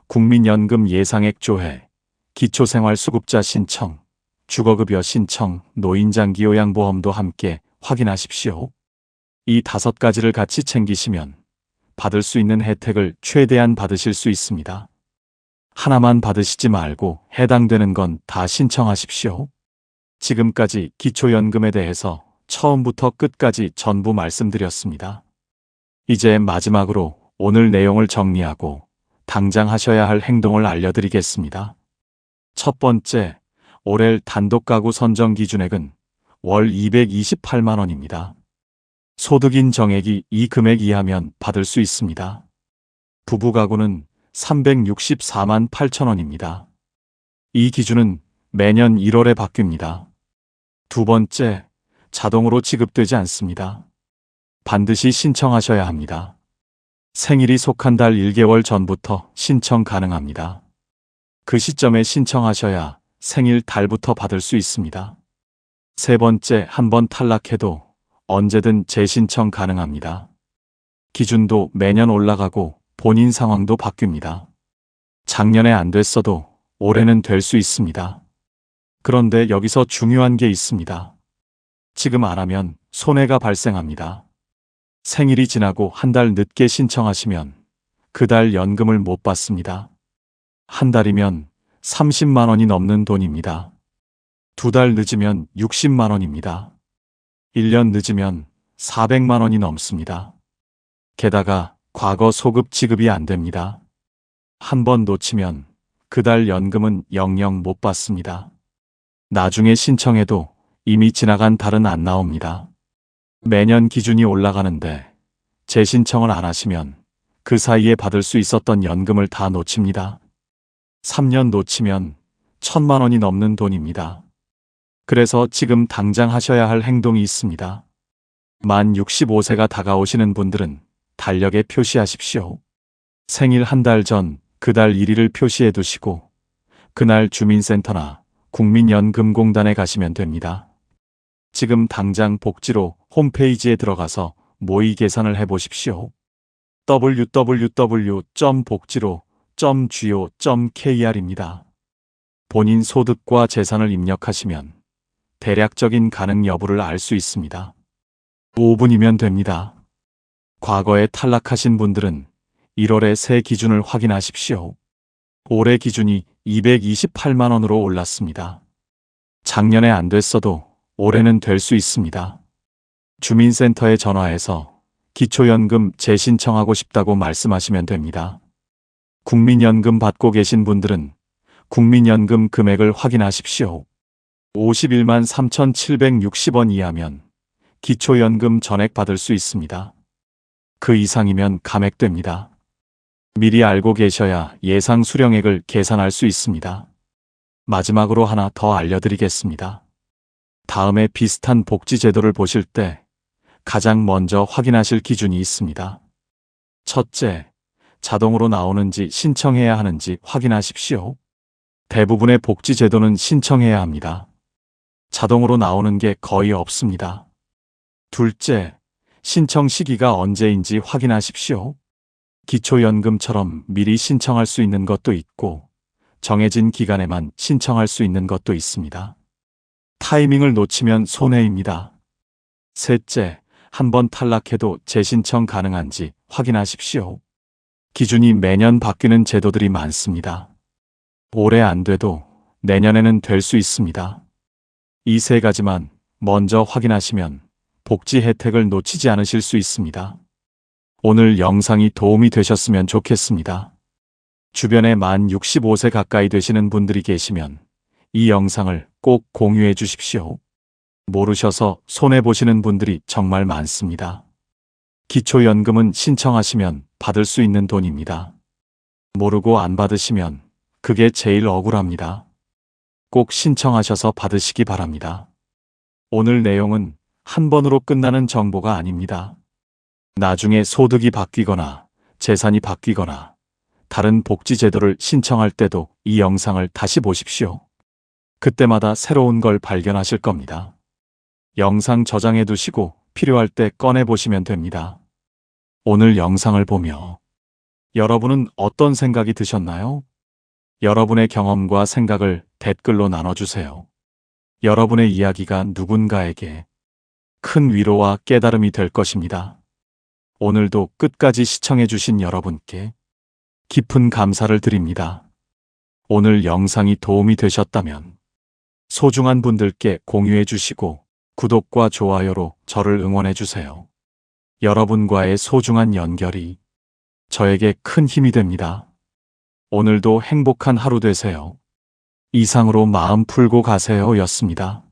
국민연금 예상액 조회, 기초생활수급자 신청, 주거급여 신청, 노인장기요양보험도 함께 확인하십시오. 이 5가지를 같이 챙기시면 받을 수 있는 혜택을 최대한 받으실 수 있습니다. 하나만 받으시지 말고 해당되는 건 다 신청하십시오. 지금까지 기초연금에 대해서 처음부터 끝까지 전부 말씀드렸습니다. 이제 마지막으로 오늘 내용을 정리하고 당장 하셔야 할 행동을 알려드리겠습니다. 첫 번째, 올해 단독가구 선정 기준액은 월 228만원입니다. 소득인 정액이 이 금액 이하면 받을 수 있습니다. 부부가구는 364만 8천 원입니다. 이 기준은 매년 1월에 바뀝니다. 두 번째, 자동으로 지급되지 않습니다. 반드시 신청하셔야 합니다. 생일이 속한 달 1개월 전부터 신청 가능합니다. 그 시점에 신청하셔야 생일 달부터 받을 수 있습니다. 세 번째, 한번 탈락해도 언제든 재신청 가능합니다. 기준도 매년 올라가고 본인 상황도 바뀝니다. 작년에 안 됐어도 올해는 될 수 있습니다. 그런데 여기서 중요한 게 있습니다. 지금 안 하면 손해가 발생합니다. 생일이 지나고 한 달 늦게 신청하시면 그 달 연금을 못 받습니다. 한 달이면 30만 원이 넘는 돈입니다. 두 달 늦으면 60만 원입니다. 1년 늦으면 400만 원이 넘습니다. 게다가 과거 소급 지급이 안 됩니다. 한 번 놓치면 그 달 연금은 영영 못 받습니다. 나중에 신청해도 이미 지나간 달은 안 나옵니다. 매년 기준이 올라가는데 재신청을 안 하시면 그 사이에 받을 수 있었던 연금을 다 놓칩니다. 3년 놓치면 1,000만 원이 넘는 돈입니다. 그래서 지금 당장 하셔야 할 행동이 있습니다. 만 65세가 다가오시는 분들은 달력에 표시하십시오. 생일 한 달 전 그 달 1일을 표시해 두시고 그날 주민센터나 국민연금공단에 가시면 됩니다. 지금 당장 복지로 홈페이지에 들어가서 모의 계산을 해보십시오. www.복지로.go.kr입니다. 본인 소득과 재산을 입력하시면 대략적인 가능 여부를 알 수 있습니다. 5분이면 됩니다. 과거에 탈락하신 분들은 1월에 새 기준을 확인하십시오. 올해 기준이 228만 원으로 올랐습니다. 작년에 안 됐어도 올해는 될 수 있습니다. 주민센터에 전화해서 기초연금 재신청하고 싶다고 말씀하시면 됩니다. 국민연금 받고 계신 분들은 국민연금 금액을 확인하십시오. 51만 3,760원 이하면 기초연금 전액 받을 수 있습니다. 그 이상이면 감액됩니다. 미리 알고 계셔야 예상 수령액을 계산할 수 있습니다. 마지막으로 하나 더 알려드리겠습니다. 다음에 비슷한 복지 제도를 보실 때 가장 먼저 확인하실 기준이 있습니다. 첫째, 자동으로 나오는지 신청해야 하는지 확인하십시오. 대부분의 복지 제도는 신청해야 합니다. 자동으로 나오는 게 거의 없습니다. 둘째, 신청 시기가 언제인지 확인하십시오. 기초연금처럼 미리 신청할 수 있는 것도 있고 정해진 기간에만 신청할 수 있는 것도 있습니다. 타이밍을 놓치면 손해입니다. 셋째, 한번 탈락해도 재신청 가능한지 확인하십시오. 기준이 매년 바뀌는 제도들이 많습니다. 올해 안 돼도 내년에는 될 수 있습니다. 이 세 가지만 먼저 확인하시면 복지 혜택을 놓치지 않으실 수 있습니다. 오늘 영상이 도움이 되셨으면 좋겠습니다. 주변에 만 65세 가까이 되시는 분들이 계시면 이 영상을 꼭 공유해 주십시오. 모르셔서 손해보시는 분들이 정말 많습니다. 기초연금은 신청하시면 받을 수 있는 돈입니다. 모르고 안 받으시면 그게 제일 억울합니다. 꼭 신청하셔서 받으시기 바랍니다. 오늘 내용은 한 번으로 끝나는 정보가 아닙니다. 나중에 소득이 바뀌거나 재산이 바뀌거나 다른 복지 제도를 신청할 때도 이 영상을 다시 보십시오. 그때마다 새로운 걸 발견하실 겁니다. 영상 저장해 두시고 필요할 때 꺼내 보시면 됩니다. 오늘 영상을 보며 여러분은 어떤 생각이 드셨나요? 여러분의 경험과 생각을 댓글로 나눠주세요. 여러분의 이야기가 누군가에게 큰 위로와 깨달음이 될 것입니다. 오늘도 끝까지 시청해 주신 여러분께 깊은 감사를 드립니다. 오늘 영상이 도움이 되셨다면 소중한 분들께 공유해 주시고 구독과 좋아요로 저를 응원해 주세요. 여러분과의 소중한 연결이 저에게 큰 힘이 됩니다. 오늘도 행복한 하루 되세요. 이상으로 마음 풀고 가세요 였습니다.